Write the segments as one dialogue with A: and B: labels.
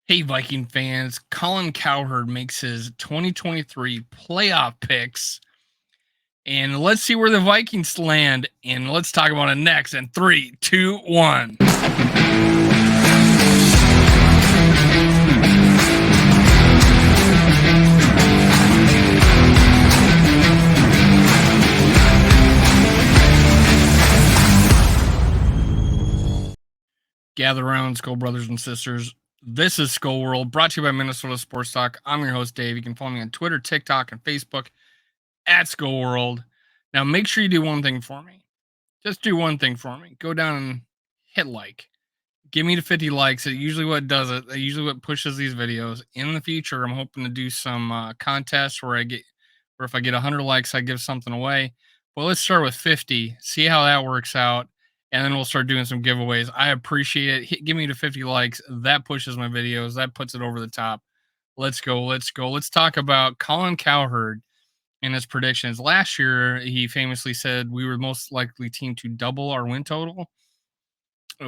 A: Hey, Viking fans. Colin Cowherd makes his 2023 playoff picks. And let's see where the Vikings land. And let's talk about it next in 3, 2, 1. Gather around, Skull brothers and sisters. This is Skull World, brought to you by Minnesota Sports Talk. I'm your host, Dave. You can follow me on Twitter, TikTok, and Facebook at Skull World. Now, make sure you do one thing for me. Just do one thing for me. Go down and hit like. Give me to 50 likes. It's usually what does it. It's usually what pushes these videos. In the future, I'm hoping to do some contests where if I get 100 likes, I give something away. Well, let's start with 50. See how that works out, and then we'll start doing some giveaways. I appreciate it. Give me to 50 likes. That pushes my videos. That puts it over the top. Let's go. Let's go. Let's talk about Colin Cowherd and his predictions. Last year, he famously said we were the most likely team to double our win total,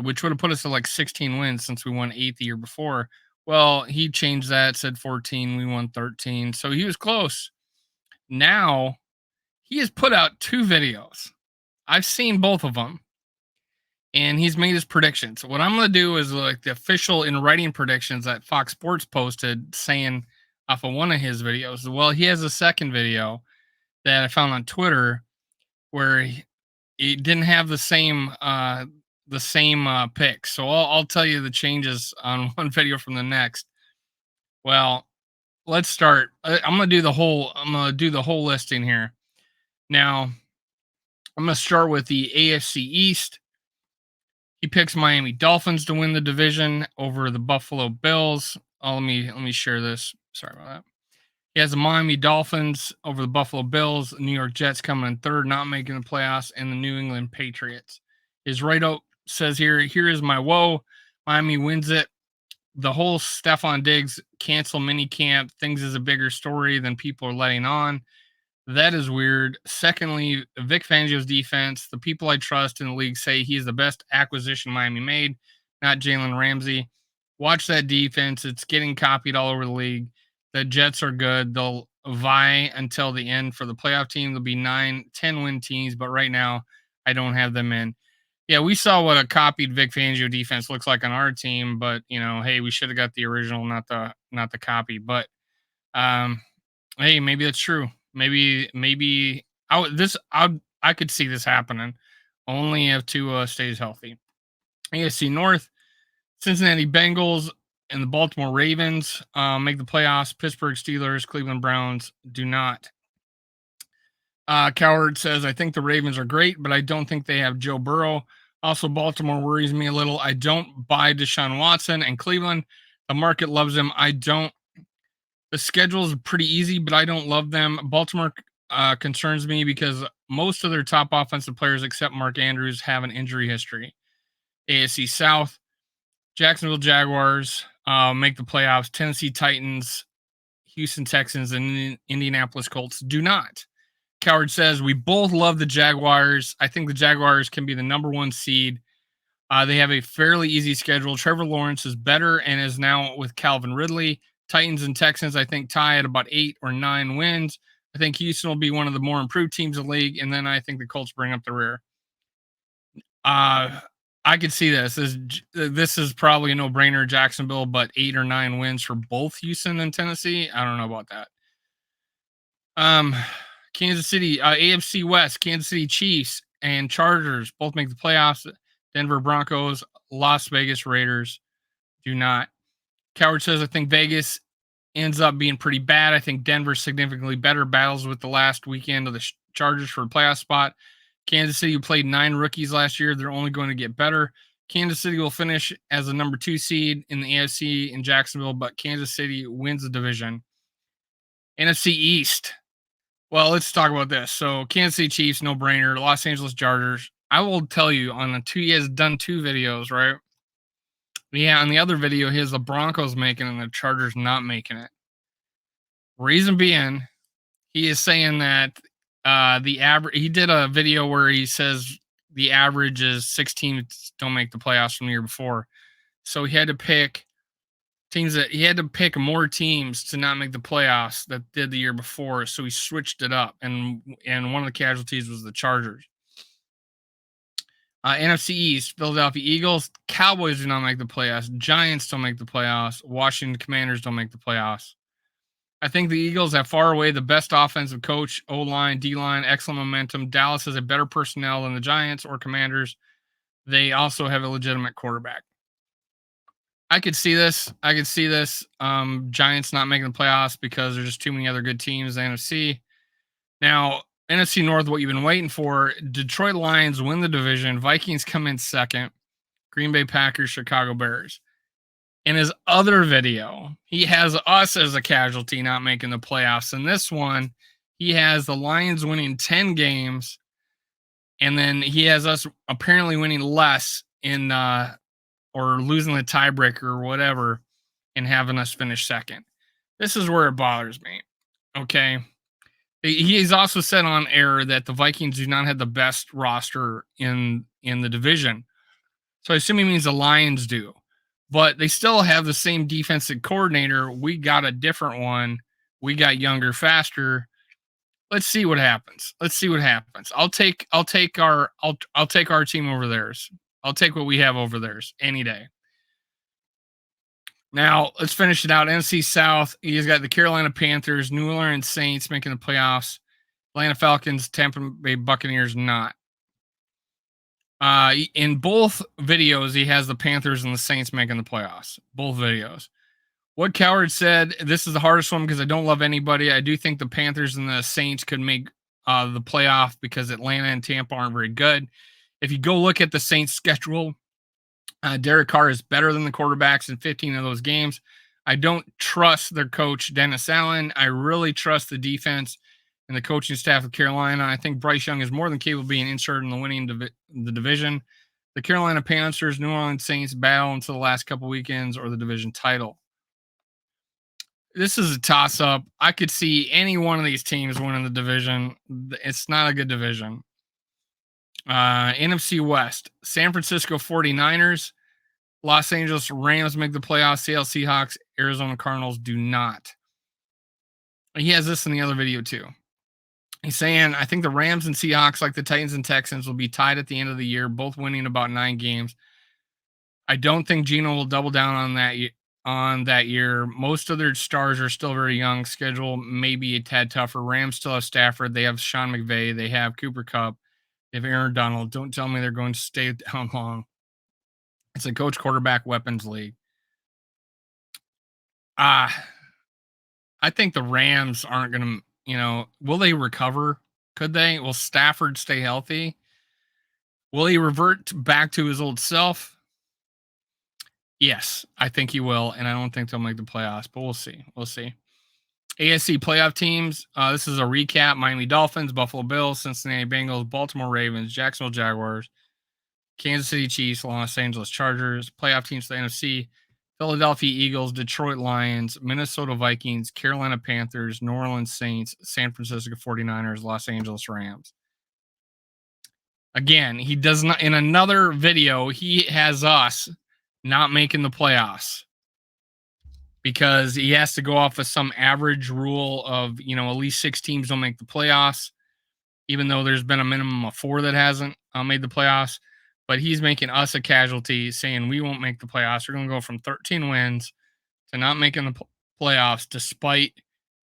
A: which would have put us at like 16 wins since we won 8 the year before. Well, he changed that, said 14, we won 13. So he was close. Now, he has put out 2 videos. I've seen both of them. And he's made his predictions. What I'm going to do is like the official in writing predictions that Fox Sports posted saying off of one of his videos. Well, he has a second video that I found on Twitter where he didn't have the same pick. So I'll tell you the changes on one video from the next. Well, let's start. I'm gonna do the whole listing here. Now, I'm gonna start with the AFC East. He picks Miami Dolphins to win the division over the Buffalo Bills. Let me share this. Sorry about that. He has the Miami Dolphins over the Buffalo Bills, New York Jets coming in third, not making the playoffs, and the New England Patriots. His write-up says here is my woe. Miami wins it. The whole Stephon Diggs cancel minicamp things is a bigger story than people are letting on. That is weird. Secondly, Vic Fangio's defense. The people I trust in the league say he's the best acquisition Miami made, not Jalen Ramsey. Watch that defense. It's getting copied all over the league. The Jets are good. They'll vie until the end for the playoff team. They'll be 9, 10 win teams, but right now I don't have them in. Yeah, we saw what a copied Vic Fangio defense looks like on our team, but hey, we should have got the original, not the copy. But hey, maybe that's true. Maybe I could see this happening. Only if Tua stays healthy. AFC North, Cincinnati Bengals and the Baltimore Ravens make the playoffs. Pittsburgh Steelers, Cleveland Browns do not. Cowherd says, I think the Ravens are great, but I don't think they have Joe Burrow. Also, Baltimore worries me a little. I don't buy Deshaun Watson, and Cleveland, the market loves him. I don't. The schedule is pretty easy, but I don't love them. Baltimore concerns me because most of their top offensive players, except Mark Andrews, have an injury history. AFC South, Jacksonville Jaguars make the playoffs. Tennessee Titans, Houston Texans, and Indianapolis Colts do not. Cowherd says, we both love the Jaguars. I think the Jaguars can be the number 1 seed. They have a fairly easy schedule. Trevor Lawrence is better and is now with Calvin Ridley. Titans and Texans, I think, tie at about 8 or 9 wins. I think Houston will be one of the more improved teams in the league, and then I think the Colts bring up the rear. I could see this. This is probably a no-brainer, Jacksonville, but 8 or 9 wins for both Houston and Tennessee. I don't know about that. Kansas City, AFC West, Kansas City Chiefs and Chargers both make the playoffs. Denver Broncos, Las Vegas Raiders do not. Cowherd says, I think Vegas ends up being pretty bad. I think Denver's significantly better. Battles with the last weekend of the Chargers for a playoff spot. Kansas City, who played 9 rookies last year, they're only going to get better. Kansas City will finish as the number 2 seed in the AFC in Jacksonville, but Kansas City wins the division. NFC East. Well, let's talk about this. So, Kansas City Chiefs, no brainer. Los Angeles Chargers. I will tell you he has done 2 videos, right? Yeah, on the other video, he has the Broncos making it and the Chargers not making it. Reason being, he is saying that the average. He did a video where he says the average is 6 teams don't make the playoffs from the year before. So he had to pick teams that he had to pick more teams to not make the playoffs that did the year before, so he switched it up, and one of the casualties was the Chargers. NFC East, Philadelphia Eagles, Cowboys do not make the playoffs, Giants don't make the playoffs, Washington Commanders don't make the playoffs. I think the Eagles have far away the best offensive coach, O-line, D-line, excellent momentum. Dallas has a better personnel than the Giants or Commanders. They also have a legitimate quarterback. I could see this. Giants not making the playoffs because there's just too many other good teams in the NFC. Now, NFC North, what you've been waiting for, Detroit Lions win the division. Vikings come in second. Green Bay Packers, Chicago Bears. In his other video, he has us as a casualty not making the playoffs. In this one, he has the Lions winning 10 games, and then he has us apparently winning less in or losing the tiebreaker or whatever and having us finish second. This is where it bothers me. Okay. He's also said on air that the Vikings do not have the best roster in the division. So I assume he means the Lions do. But they still have the same defensive coordinator. We got a different one. We got younger, faster. Let's see what happens. I'll take our team over theirs. I'll take what we have over theirs any day. Now, let's finish it out. NFC South, he's got the Carolina Panthers, New Orleans Saints making the playoffs, Atlanta Falcons, Tampa Bay Buccaneers not. In both videos, he has the Panthers and the Saints making the playoffs. Both videos. What Cowherd said, this is the hardest one because I don't love anybody. I do think the Panthers and the Saints could make the playoff because Atlanta and Tampa aren't very good. If you go look at the Saints schedule, Derek Carr is better than the quarterbacks in 15 of those games. I don't trust their coach, Dennis Allen. I really trust the defense and the coaching staff of Carolina. I think Bryce Young is more than capable of being inserted in the winning the division. The Carolina Panthers, New Orleans Saints battle until the last couple weekends or the division title. This is a toss-up. I could see any one of these teams winning the division. It's not a good division. NFC West, San Francisco 49ers, Los Angeles Rams make the playoffs, Seattle Seahawks, Arizona Cardinals do not. He has this in the other video too. He's saying, I think the Rams and Seahawks, like the Titans and Texans, will be tied at the end of the year, both winning about 9 games. I don't think Geno will double down on that year. Most of their stars are still very young. Schedule may be a tad tougher. Rams still have Stafford. They have Sean McVay. They have Cooper Kupp. They have Aaron Donald. Don't tell me they're going to stay down long. It's a coach quarterback weapons league. I think the Rams aren't going to, will they recover? Could they? Will Stafford stay healthy? Will he revert back to his old self? Yes, I think he will, and I don't think they'll make the playoffs, but we'll see. AFC playoff teams. This is a recap. Miami Dolphins, Buffalo Bills, Cincinnati Bengals, Baltimore Ravens, Jacksonville Jaguars, Kansas City Chiefs, Los Angeles Chargers. Playoff teams for the NFC. Philadelphia Eagles, Detroit Lions, Minnesota Vikings, Carolina Panthers, New Orleans Saints, San Francisco 49ers, Los Angeles Rams. Again, he does not, in another video, he has us not making the playoffs because he has to go off of some average rule of, at least 6 teams don't make the playoffs, even though there's been a minimum of 4 that hasn't made the playoffs. But he's making us a casualty, saying we won't make the playoffs. We're going to go from 13 wins to not making the playoffs despite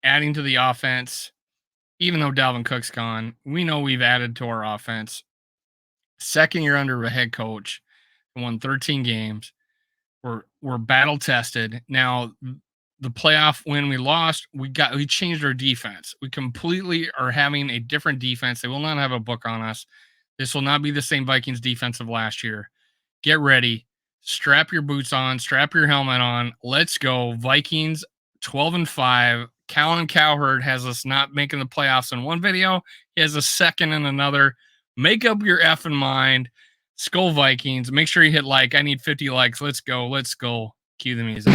A: adding to the offense, even though Dalvin Cook's gone. We know we've added to our offense. Second year under a head coach, won 13 games. We're battle tested. Now, the playoff when we lost, we changed our defense. We completely are having a different defense. They will not have a book on us. This will not be the same Vikings defense of last year. Get ready. Strap your boots on. Strap your helmet on. Let's go. Vikings 12-5. Colin Cowherd has us not making the playoffs in one video. He has a second in another. Make up your effing mind. Skull Vikings. Make sure you hit like. I need 50 likes. Let's go. Let's go. Cue the music.